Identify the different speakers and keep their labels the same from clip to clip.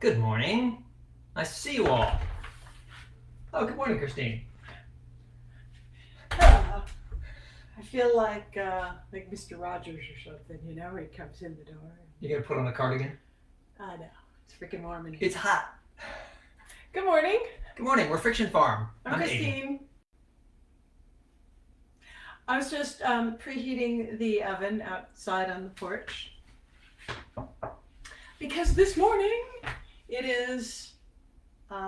Speaker 1: Good morning. Nice to see you all. Oh, good morning, Christine.
Speaker 2: I feel like Mr. Rogers or something, you know, where he comes in the door.
Speaker 1: You gonna put on a cardigan?
Speaker 2: I know. It's freaking warm in here.
Speaker 1: It's hot.
Speaker 2: Good morning.
Speaker 1: Good morning. We're Friction Farm.
Speaker 2: I'm
Speaker 1: Aidan.
Speaker 2: Christine. I was just preheating the oven outside on the porch because this morning it is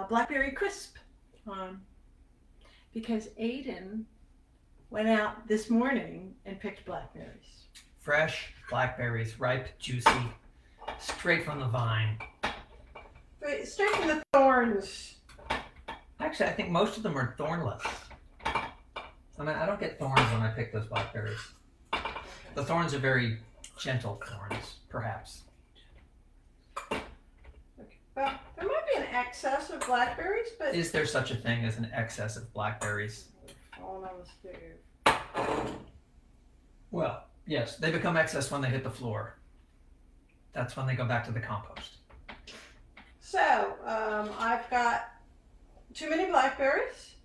Speaker 2: Blackberry crisp. Because Aidan went out this morning and picked blackberries.
Speaker 1: Fresh blackberries, ripe, juicy, straight from the vine.
Speaker 2: Straight from the thorns.
Speaker 1: Actually, I think most of them are thornless. I mean, I don't get thorns when I pick those blackberries. The thorns are very gentle thorns, perhaps.
Speaker 2: Okay. Well, there might be an excess of blackberries, but
Speaker 1: Is there such a thing as an excess of blackberries?
Speaker 2: falling on the stairs.
Speaker 1: Well, yes, they become excess when they hit the floor. That's when they go back to the compost.
Speaker 2: So, I've got too many blackberries.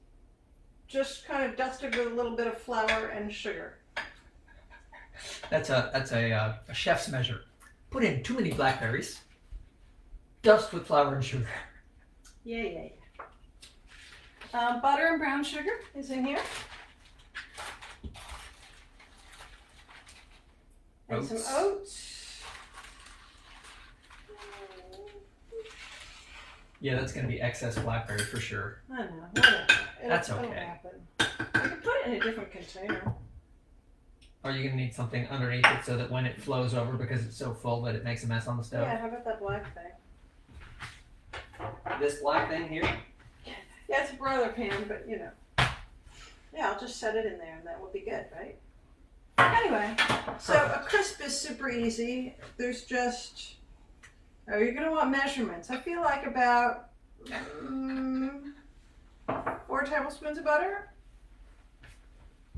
Speaker 2: Just kind of dusted with a little bit of flour and sugar.
Speaker 1: That's a chef's measure. Put in too many blackberries. Dust with flour and sugar.
Speaker 2: Yeah. Butter and brown sugar is in here. And some oats.
Speaker 1: Yeah, that's going to be excess blackberry for sure.
Speaker 2: I know, whatever.
Speaker 1: That's
Speaker 2: It'll
Speaker 1: okay.
Speaker 2: happen. You can put it in a different container.
Speaker 1: Are you going to need something underneath it so that when it flows over because it's so full that it makes a mess on the stove?
Speaker 2: Yeah, how about that black thing?
Speaker 1: This black thing here?
Speaker 2: Yeah, it's a broiler pan, but you know. Yeah, I'll just set it in there and that will be good, right? Anyway, so a crisp is super easy. There's just, you're going to want measurements. I feel like about 4 tablespoons of butter.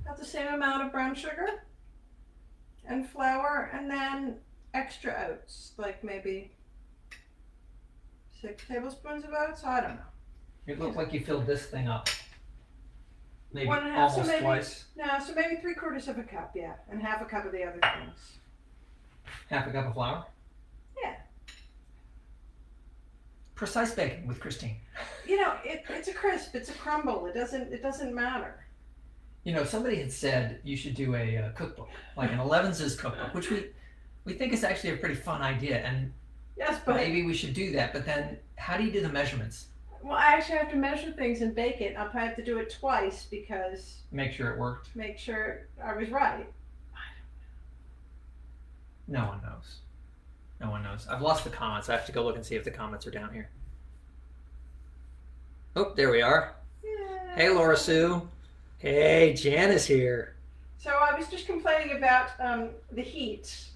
Speaker 2: About the same amount of brown sugar and flour, and then extra oats, like maybe 6 tablespoons of oats. I don't know.
Speaker 1: It looked like you filled this thing up. Maybe
Speaker 2: 1.5, so
Speaker 1: almost
Speaker 2: maybe,
Speaker 1: twice.
Speaker 2: No, so maybe 3/4 of a cup, yeah, and half a cup of the other things.
Speaker 1: Half a cup of flour?
Speaker 2: Yeah.
Speaker 1: Precise baking with Christine.
Speaker 2: You know, it's a crisp, it's a crumble. It doesn't matter.
Speaker 1: You know, somebody had said you should do a cookbook, like an Elevenses cookbook, which we think is actually a pretty fun idea, and
Speaker 2: Yes, but
Speaker 1: maybe we should do that. But then, how do you do the measurements?
Speaker 2: well, I actually have to measure things and bake it. I'll probably have to do it twice because
Speaker 1: Make sure it worked.
Speaker 2: make sure I was right.
Speaker 1: No one knows. No one knows. I've lost the comments. I have to go look and see if the comments are down here. Oh, there we are.
Speaker 2: Yeah.
Speaker 1: Hey, Laura Sue. Hey, Jan is here.
Speaker 2: So I was just complaining about the heat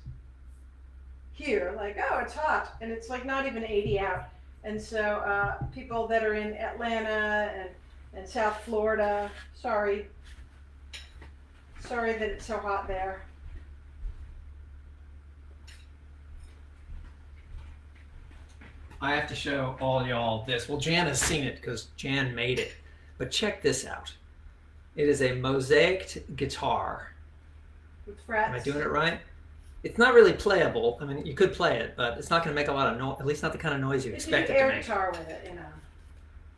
Speaker 2: here, like, oh, it's hot, and it's like not even 80 out. And so people that are in Atlanta and South Florida, sorry that it's so hot there.
Speaker 1: I have to show all y'all this. Well, Jan has seen it because Jan made it. But check this out. It is a mosaicked guitar.
Speaker 2: With frets.
Speaker 1: Am I doing it right? It's not really playable. I mean, you could play it, but it's not going to make a lot of noise. At least not the kind of noise you
Speaker 2: You
Speaker 1: expect
Speaker 2: can
Speaker 1: it
Speaker 2: do
Speaker 1: to
Speaker 2: air
Speaker 1: make.
Speaker 2: guitar with it, you know.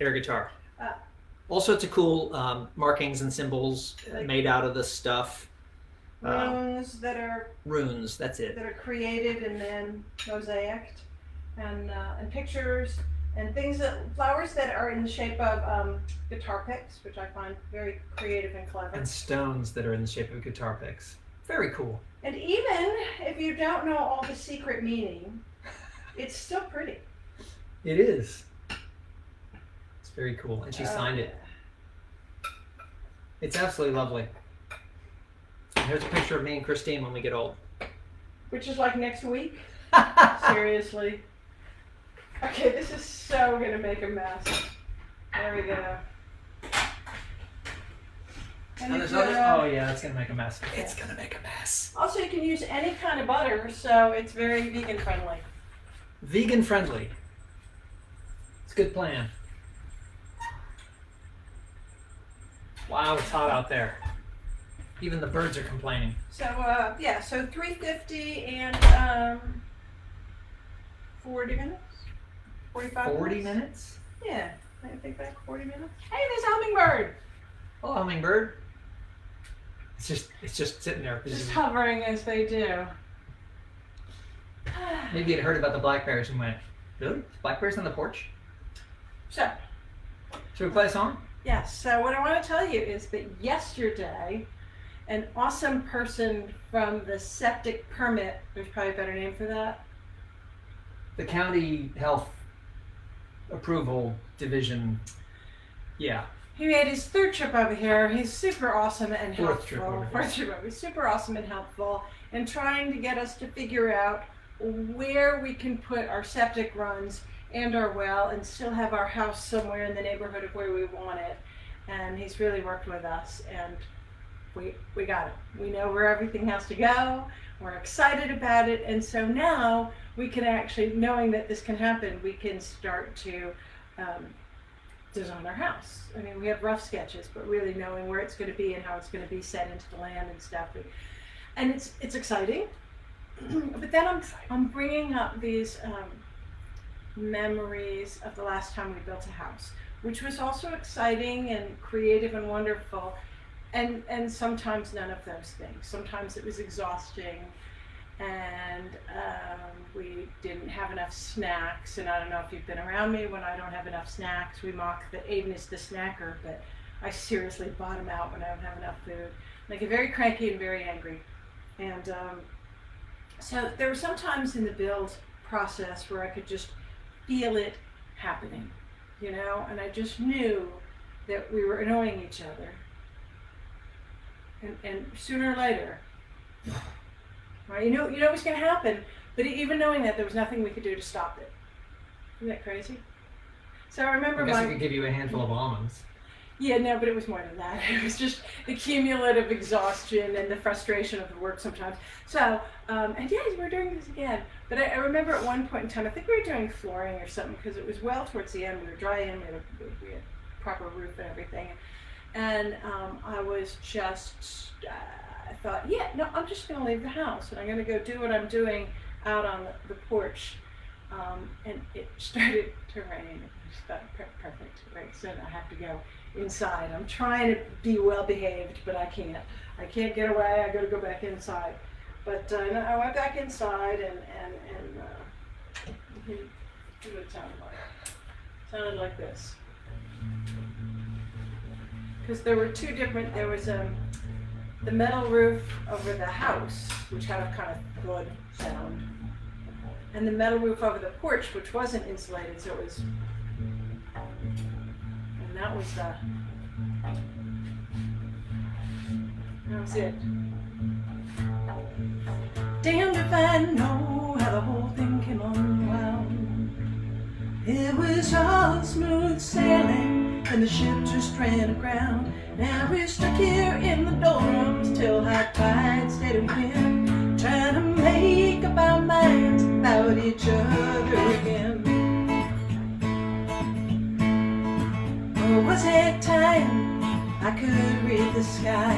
Speaker 1: Air guitar.
Speaker 2: Uh,
Speaker 1: All sorts of cool markings and symbols made out of this stuff.
Speaker 2: Runes that are
Speaker 1: Runes, that's it.
Speaker 2: created and then mosaicked, and pictures and things flowers that are in the shape of guitar picks, which I find very creative and clever.
Speaker 1: And stones that are in the shape of guitar picks. Very cool.
Speaker 2: And even if you don't know all the secret meaning, it's still pretty.
Speaker 1: It is. It's very cool. And she signed it. It's absolutely lovely. And here's a picture of me and Christine when we get old.
Speaker 2: Which is like next week. Seriously. Okay, this is so gonna make a mess. There we go. And
Speaker 1: there's
Speaker 2: if,
Speaker 1: other, oh yeah, that's gonna make a mess.
Speaker 2: Yeah.
Speaker 1: It's gonna make a mess.
Speaker 2: Also, you can use any kind of butter, so it's very vegan friendly.
Speaker 1: Vegan friendly. good plan. Wow, it's hot out there. Even the birds are complaining.
Speaker 2: So yeah, so 350 and 40 minutes, 45
Speaker 1: 40 minutes?
Speaker 2: Yeah, I think back 40 minutes. Hey, there's a hummingbird.
Speaker 1: Oh, hummingbird. It's just sitting there.
Speaker 2: Just hovering as they do.
Speaker 1: Maybe it heard about the blackberries and went, really? Blackberries on the porch?
Speaker 2: So,
Speaker 1: Should we play a song?
Speaker 2: yes, so what I want to tell you is that yesterday, an awesome person from the septic permit, there's probably a better name for that.
Speaker 1: The county health approval division. Yeah.
Speaker 2: He made his third trip over here. He's super awesome and
Speaker 1: Fourth trip
Speaker 2: helpful.
Speaker 1: over here.
Speaker 2: Fourth trip over. He's super awesome and helpful in trying to get us to figure out where we can put our septic runs and our well and still have our house somewhere in the neighborhood of where we want it. And he's really worked with us, and we got it. We know where everything has to go. We're excited about it, and so now we can actually, knowing that this can happen, we can start to design our house. I mean, we have rough sketches, but really knowing where it's going to be and how it's going to be set into the land and stuff, and it's exciting. But then I'm bringing up these memories of the last time we built a house, which was also exciting and creative and wonderful, and sometimes none of those things. Sometimes it was exhausting, and we didn't have enough snacks. And I don't know if you've been around me when I don't have enough snacks. We mock that Aidan is the snacker, but I seriously bottom out when I don't have enough food. I get very cranky and very angry. And so there were some times in the build process where I could just feel it happening, you know, and I just knew that we were annoying each other. And sooner or later, right? You know it was going to happen, but even knowing that, there was nothing we could do to stop it. Isn't that crazy? So I remember
Speaker 1: I guess I could give you a handful of almonds.
Speaker 2: Yeah, no, but it was more than that. It was just the cumulative exhaustion and the frustration of the work sometimes. So, and yeah, we're doing this again. But I remember at one point in time, I think we were doing flooring or something, because it was well towards the end. We were dry in, we had proper roof and everything. And I was just, I thought, yeah, no, I'm just going to leave the house, and I'm going to go do what I'm doing out on the porch. And it started to rain. I just thought, perfect, right? So I have to go inside. I'm trying to be well behaved, but I can't. I can't get away. I got to go back inside. But I went back inside, and here's what it sounded like. It sounded like this. Because there were two different. There was the metal roof over the house, which had a kind of thud sound, and the metal roof over the porch, which wasn't insulated, so it was. And that was it. Damned if I know how the whole thing came unwound. It was all smooth sailing, and the ship just ran aground. Now we're stuck here in the doldrums till high tide stayed in wind, trying to make up our minds about each other again. Or was it time I could read the sky?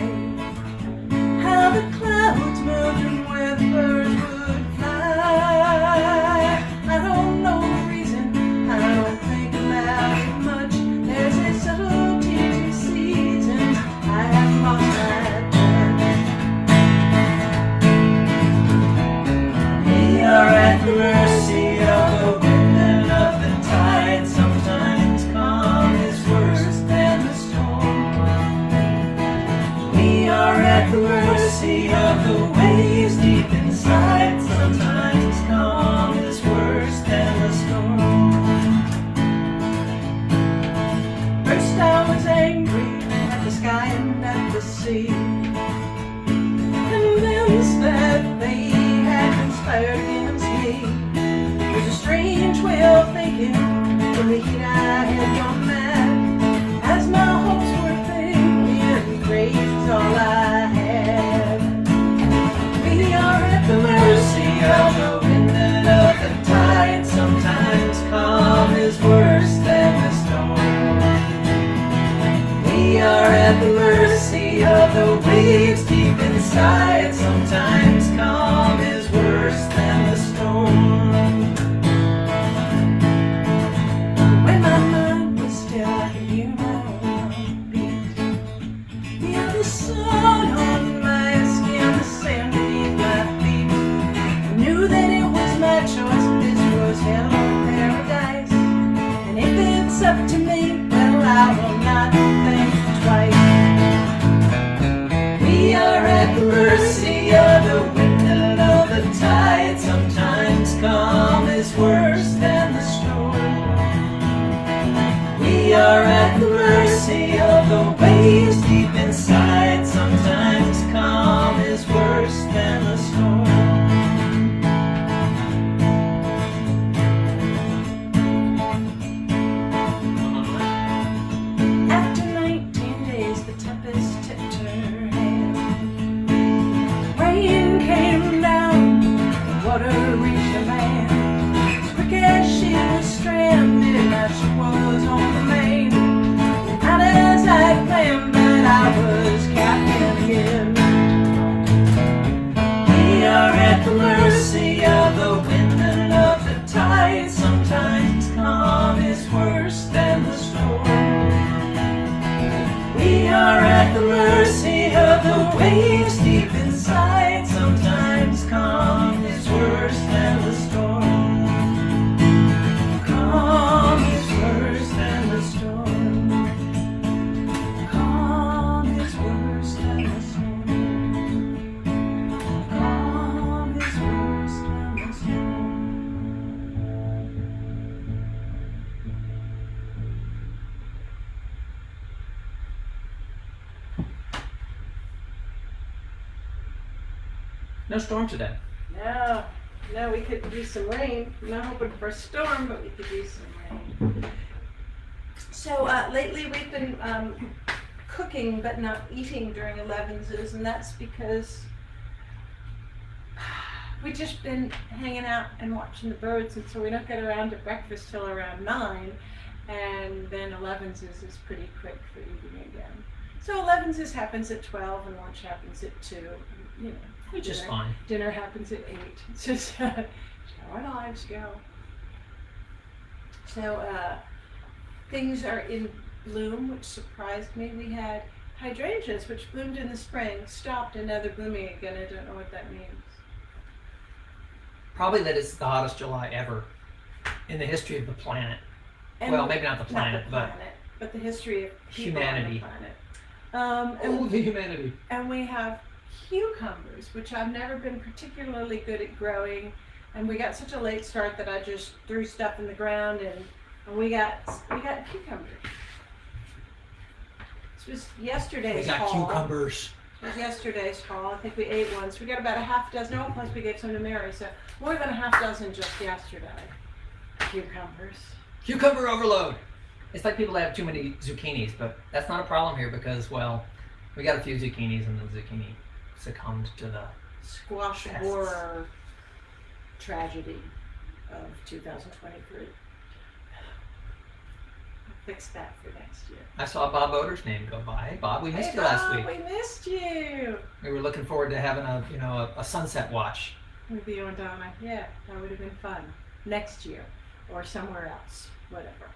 Speaker 2: How the clouds moved and where the birds would fly. I don't know the reason, I don't think about it much. There's a subtlety to seasons, I have lost my plan. We are at the mercy of the wind and of the tide. Sometimes calm is worse than the storm. We are at the mercy of the waves deep inside. Sometimes calm is worse than the storm. First I was angry at the sky and at the sea, convinced that they had conspired against me. There's a strange way of thinking, in the heat I had gone mad, as my hopes were fading, grace was all I had. We are at the mercy of the wind and of the tide. Sometimes calm is worse than
Speaker 1: at the mercy of the waves deep inside. Sometimes calm is worse than the storm.
Speaker 2: When my mind was still, I could hear my own beat. Feel the sun on my skin, the sand beneath my feet. I knew that it was my choice, this was hell or paradise. And if it's up to me, well, I will not think twice.
Speaker 1: We are at the mercy of the wind and of the tide. Sometimes calm is worse than the storm. We are at the mercy of the waves deep inside. Sometimes calm is worse than the storm.
Speaker 2: After 19 days, the tempest tipped her hand. Rain came down, the water reached the land. As quick as she was stranded, now she was on the main. Not as I planned, but I was captain again.
Speaker 1: We are at the mercy of the wind and of the tide. Sometimes calm is worse than the storm. We are at the mercy of the waves deep inside. Sometimes calm is worse than the storm. Calm is worse than the storm.
Speaker 2: Calm is worse than the storm. Calm is worse than the storm.
Speaker 1: No storm today.
Speaker 2: No, we could use some rain. I'm not hoping for a storm, but we could use some rain. So lately we've been cooking but not eating during Elevenses, and that's because we've just been hanging out and watching the birds, and so we don't get around to breakfast till around 9, and then Elevenses is pretty quick for eating again. So Elevenses happens at 12 and lunch happens at 2, you know.
Speaker 1: Which is fine.
Speaker 2: Dinner happens at 8. It's just how our lives go. So things are in bloom, which surprised me. We had hydrangeas, which bloomed in the spring, stopped, and now they're blooming again. I don't know what that means.
Speaker 1: Probably that it's the hottest July ever in the history of the planet.
Speaker 2: And
Speaker 1: well, maybe not the planet,
Speaker 2: but the history of people
Speaker 1: humanity.
Speaker 2: On the planet.
Speaker 1: The humanity.
Speaker 2: And we have cucumbers, which I've never been particularly good at growing, and we got such a late start that I just threw stuff in the ground, and we got cucumbers. This was yesterday's
Speaker 1: We got
Speaker 2: haul.
Speaker 1: cucumbers.
Speaker 2: It was yesterday's haul. I think we ate one, so we got about a half dozen. Oh, plus we gave some to Mary, so more than a half dozen just yesterday. Cucumbers.
Speaker 1: Cucumber overload. It's like people have too many zucchinis, but that's not a problem here because, well, we got a few zucchinis and the zucchini succumbed to the
Speaker 2: Squash
Speaker 1: pests.
Speaker 2: war tragedy of 2023. Fix that for next year.
Speaker 1: I saw Bob Oder's name go by. Hey, Bob, we missed
Speaker 2: Hey,
Speaker 1: you last
Speaker 2: Bob,
Speaker 1: week.
Speaker 2: we missed you.
Speaker 1: We were looking forward to having a sunset watch.
Speaker 2: With you and Donna. Yeah, that would have been fun. Next year or somewhere else, whatever.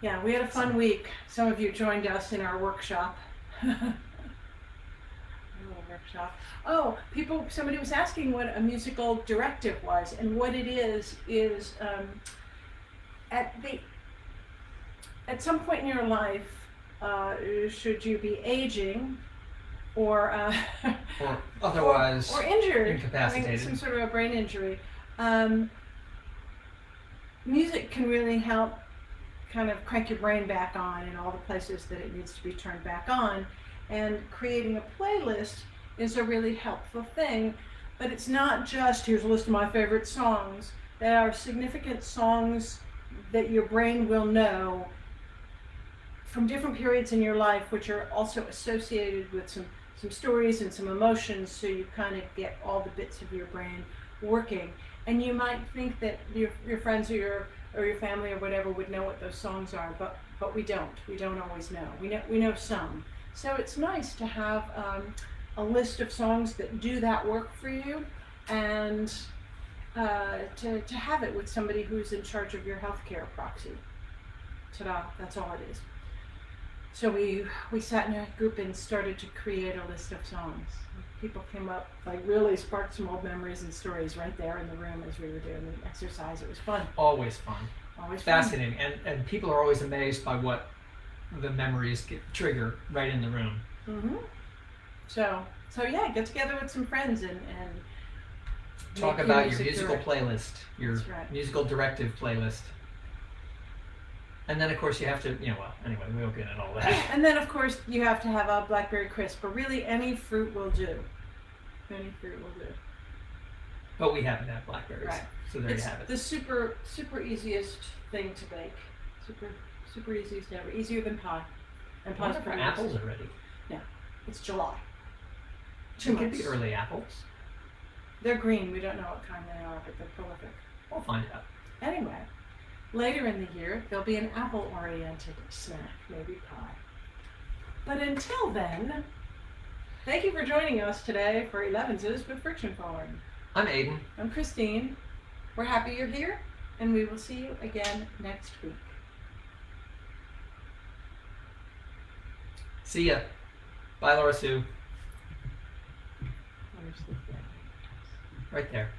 Speaker 2: Yeah, we had a fun week. Some of you joined us in our workshop. Oh, somebody was asking what a musical directive was, and what it is at some point in your life, should you be aging or
Speaker 1: Or otherwise
Speaker 2: or injured,
Speaker 1: incapacitated.
Speaker 2: having some sort of a brain injury, music can really help kind of crank your brain back on in all the places that it needs to be turned back on. And creating a playlist is a really helpful thing, but it's not just, here's a list of my favorite songs. There are significant songs that your brain will know from different periods in your life, which are also associated with some stories and some emotions, so you kind of get all the bits of your brain working. And you might think that your friends or or your family or whatever would know what those songs are, but we don't. We don't always know. We know some. So it's nice to have a list of songs that do that work for you, and to have it with somebody who's in charge of your healthcare proxy. Ta-da! That's all it is. So we sat in a group and started to create a list of songs. People came up, like really sparked some old memories and stories right there in the room as we were doing the exercise. It was fun.
Speaker 1: Always fun.
Speaker 2: Always
Speaker 1: Fascinating. And people are always amazed by what the memories trigger right in the room.
Speaker 2: Mm-hmm. So yeah, get together with some friends and
Speaker 1: talk
Speaker 2: make
Speaker 1: about your
Speaker 2: music
Speaker 1: musical
Speaker 2: direct.
Speaker 1: playlist, your
Speaker 2: That's right.
Speaker 1: musical directive playlist. And then, of course, you have to, anyway, we won't get into all that.
Speaker 2: And then, of course, you have to have a blackberry crisp, but really any fruit will do. Any fruit will do.
Speaker 1: But we haven't had blackberries.
Speaker 2: Right.
Speaker 1: So there
Speaker 2: It's
Speaker 1: you have it.
Speaker 2: the super easiest thing to bake. Super easiest ever. Easier than pie. And
Speaker 1: I
Speaker 2: pie's
Speaker 1: wonder if our
Speaker 2: pretty
Speaker 1: apples
Speaker 2: easy.
Speaker 1: are ready.
Speaker 2: It's July.
Speaker 1: It
Speaker 2: 2
Speaker 1: could
Speaker 2: months.
Speaker 1: be early apples.
Speaker 2: They're green. We don't know what kind they are, but they're prolific.
Speaker 1: We'll find out.
Speaker 2: Anyway, later in the year, there'll be an apple-oriented snack, maybe pie. But until then, thank you for joining us today for Elevenses with Friction Forward.
Speaker 1: I'm Aidan.
Speaker 2: I'm Christine. We're happy you're here, and we will see you again next week.
Speaker 1: See ya. Bye, Laura Sue.
Speaker 2: Where's the-
Speaker 1: Right there.